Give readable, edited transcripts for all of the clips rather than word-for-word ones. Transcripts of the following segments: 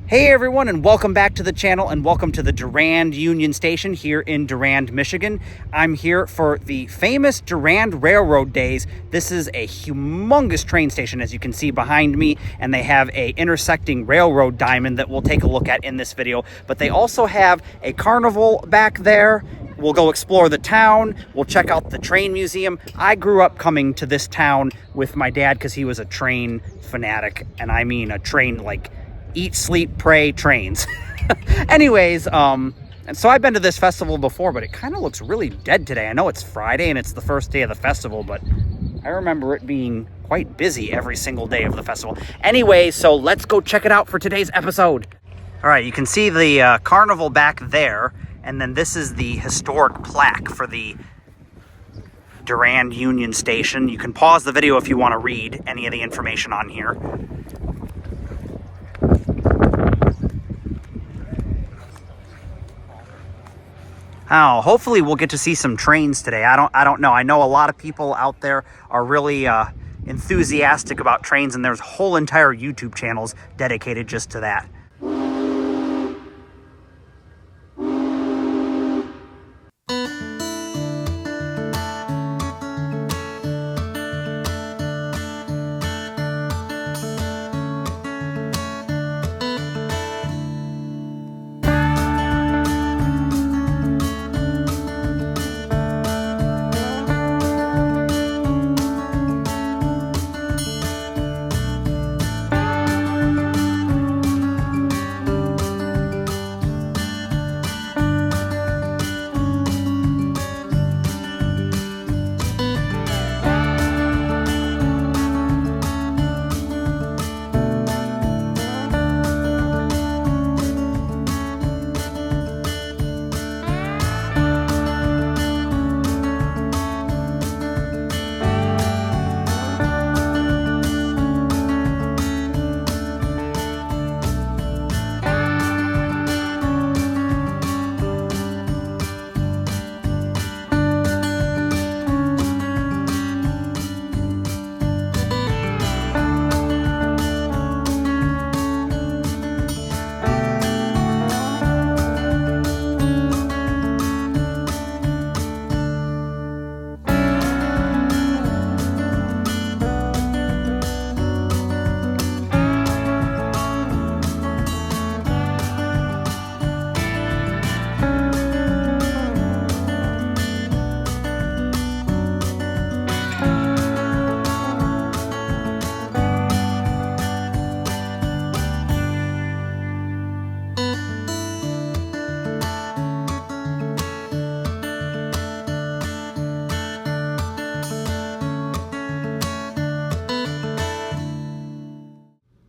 Hey everyone, and welcome back to the channel, and welcome to the Durand Union Station here in Durand, Michigan. I'm here for the famous Durand Railroad Days. This is a humongous train station, as you can see behind me, and they have a intersecting railroad diamond that we'll take a look at in this video. But they also have a carnival back there. We'll go explore the town. We'll check out the train museum. I grew up coming to this town with my dad because he was a train fanatic, and I mean a train like eat, sleep, pray trains. Anyways, and so I've been to this festival before, but it kind of looks really dead today. I know it's Friday and it's the first day of the festival, but I remember it being quite busy every single day of the festival. Anyway, so let's go check it out for today's episode. All right, you can see the carnival back there, and then this is the historic plaque for the Durand Union Station. You can pause the video if you want to read any of the information on here. Oh, hopefully we'll get to see some trains today. I don't know. I know a lot of people out there are really enthusiastic about trains, and there's whole entire YouTube channels dedicated just to that.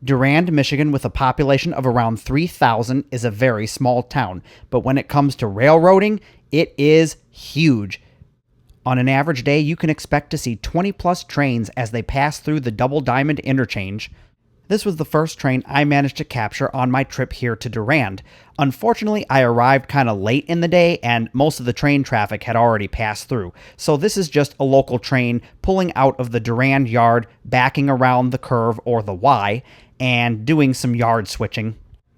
Durand, Michigan, with a population of around 3,000, is a very small town, but when it comes to railroading, it is huge. On an average day, you can expect to see 20-plus trains as they pass through the Double Diamond interchange. This was the first train I managed to capture on my trip here to Durand. Unfortunately, I arrived kind of late in the day, and most of the train traffic had already passed through, so this is just a local train pulling out of the Durand yard, backing around the curve or the Y, and doing some yard switching.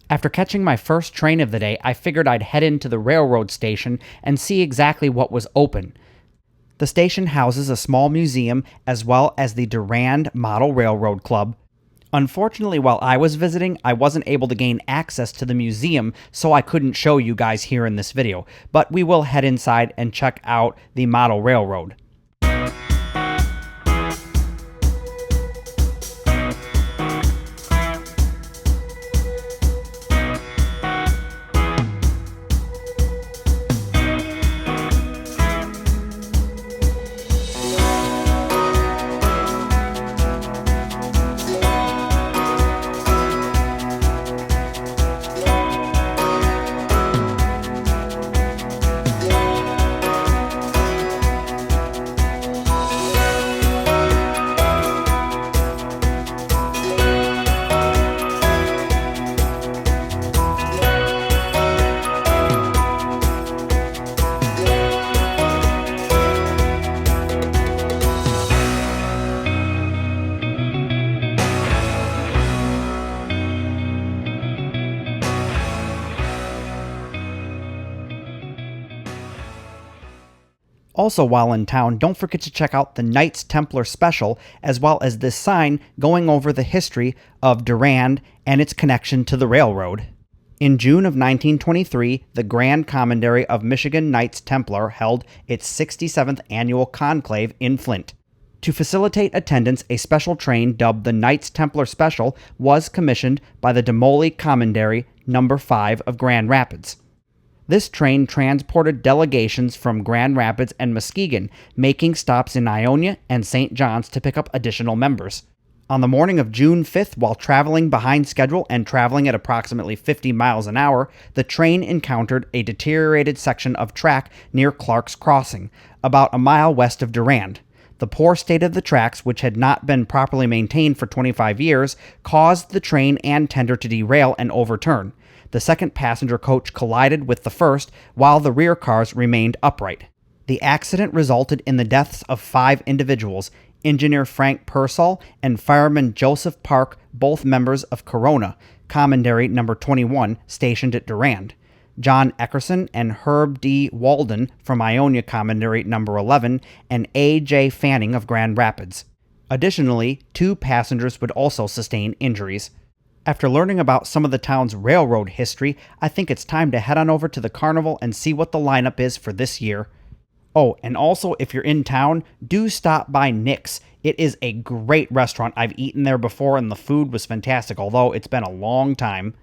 After catching my first train of the day, I figured I'd head into the railroad station and see exactly what was open. The station houses a small museum as well as the Durand Model Railroad Club. Unfortunately, while I was visiting, I wasn't able to gain access to the museum, so I couldn't show you guys here in this video, but we will head inside and check out the model railroad. Also, while in town, don't forget to check out the Knights Templar special, as well as this sign going over the history of Durand and its connection to the railroad. In June of 1923, the Grand Commandery of Michigan Knights Templar held its 67th annual conclave in Flint. To facilitate attendance, a special train dubbed the Knights Templar Special was commissioned by the Demoli Commandery No. 5 of Grand Rapids. This train transported delegations from Grand Rapids and Muskegon, making stops in Ionia and St. John's to pick up additional members. On the morning of June 5th, while traveling behind schedule and traveling at approximately 50 miles an hour, the train encountered a deteriorated section of track near Clark's Crossing, about a mile west of Durand. The poor state of the tracks, which had not been properly maintained for 25 years, caused the train and tender to derail and overturn. The second passenger coach collided with the first, while the rear cars remained upright. The accident resulted in the deaths of 5 individuals: Engineer Frank Pearsall and Fireman Joseph Park, both members of Corona, Commandery No. 21, stationed at Durand; John Eckerson and Herb D. Walden from Ionia Commandery No. 11, and A. J. Fanning of Grand Rapids. Additionally, 2 passengers would also sustain injuries. After learning about some of the town's railroad history, I think it's time to head on over to the carnival and see what the lineup is for this year. Oh, and also, if you're in town, do stop by Nick's. It is a great restaurant. I've eaten there before, and the food was fantastic, although it's been a long time.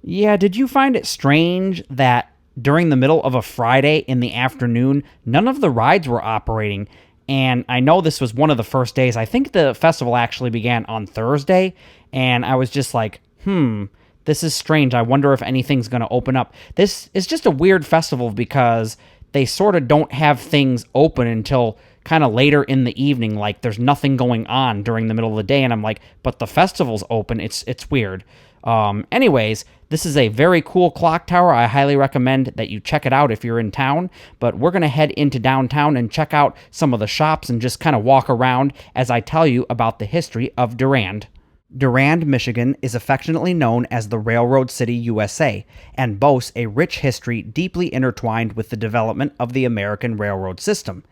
Yeah, did you find it strange that during the middle of a Friday in the afternoon, none of the rides were operating? And I know this was one of the first days. I think the festival actually began on Thursday, and I was just like, this is strange. I wonder if anything's going to open up. This is just a weird festival because they sort of don't have things open until kind of later in the evening. Like, there's nothing going on during the middle of the day, and I'm like, but the festival's open. It's weird. Anyways, this is a very cool clock tower. I highly recommend that you check it out if you're in town, but we're going to head into downtown and check out some of the shops and just kind of walk around as I tell you about the history of Durand. Durand, Michigan is affectionately known as the Railroad City, USA, and boasts a rich history deeply intertwined with the development of the American railroad system.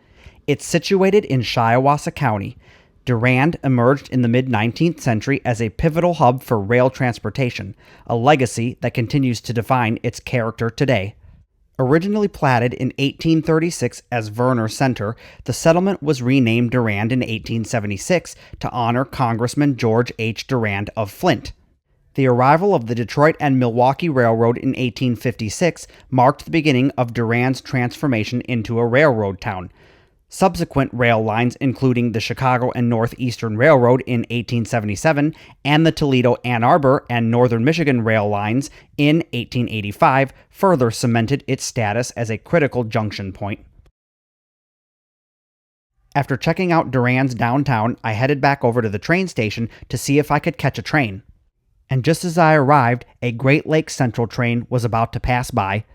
It's situated in Shiawassee County. Durand emerged in the mid-19th century as a pivotal hub for rail transportation, a legacy that continues to define its character today. Originally platted in 1836 as Verner Center, the settlement was renamed Durand in 1876 to honor Congressman George H. Durand of Flint. The arrival of the Detroit and Milwaukee Railroad in 1856 marked the beginning of Durand's transformation into a railroad town. Subsequent rail lines, including the Chicago and Northeastern Railroad in 1877 and the Toledo-Ann Arbor and Northern Michigan rail lines in 1885, further cemented its status as a critical junction point. After checking out Durand's downtown, I headed back over to the train station to see if I could catch a train. And just as I arrived, a Great Lakes Central train was about to pass by.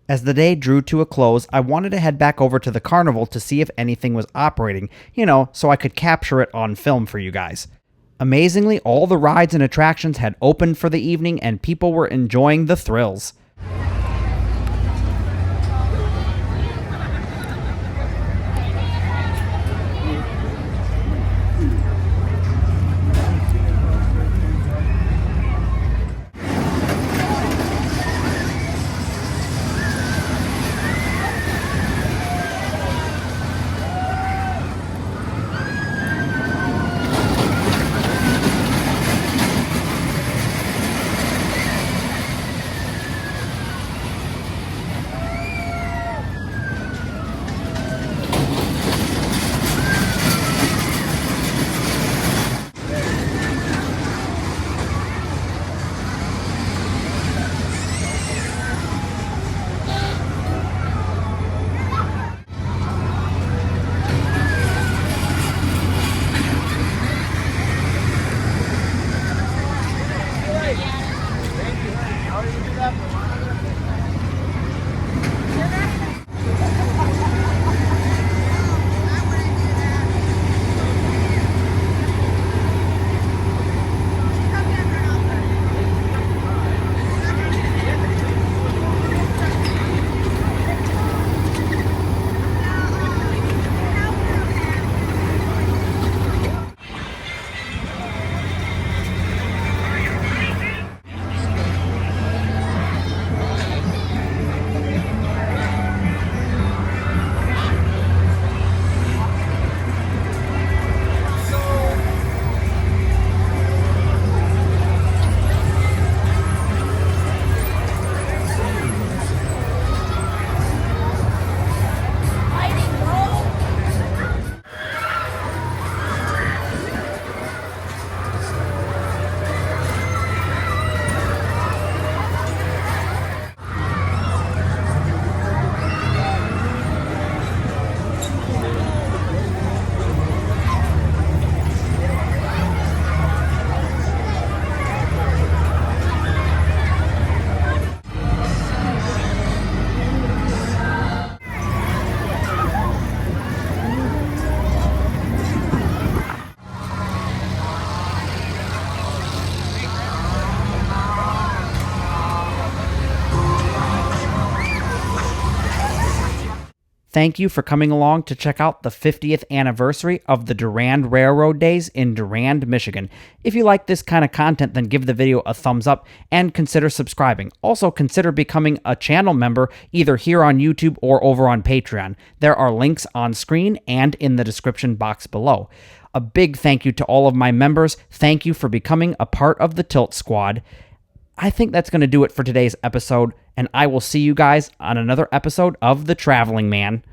As the day drew to a close, I wanted to head back over to the carnival to see if anything was operating, so I could capture it on film for you guys. Amazingly, all the rides and attractions had opened for the evening and people were enjoying the thrills. thank you for coming along to check out the 50th anniversary of the Durand Railroad Days in Durand, Michigan. If you like this kind of content, then give the video a thumbs up and consider subscribing. Also, consider becoming a channel member either here on YouTube or over on Patreon. There are links on screen and in the description box below. A big thank you to all of my members. Thank you for becoming a part of the Tilt Squad. I think that's going to do it for today's episode, and I will see you guys on another episode of The Traveling Man.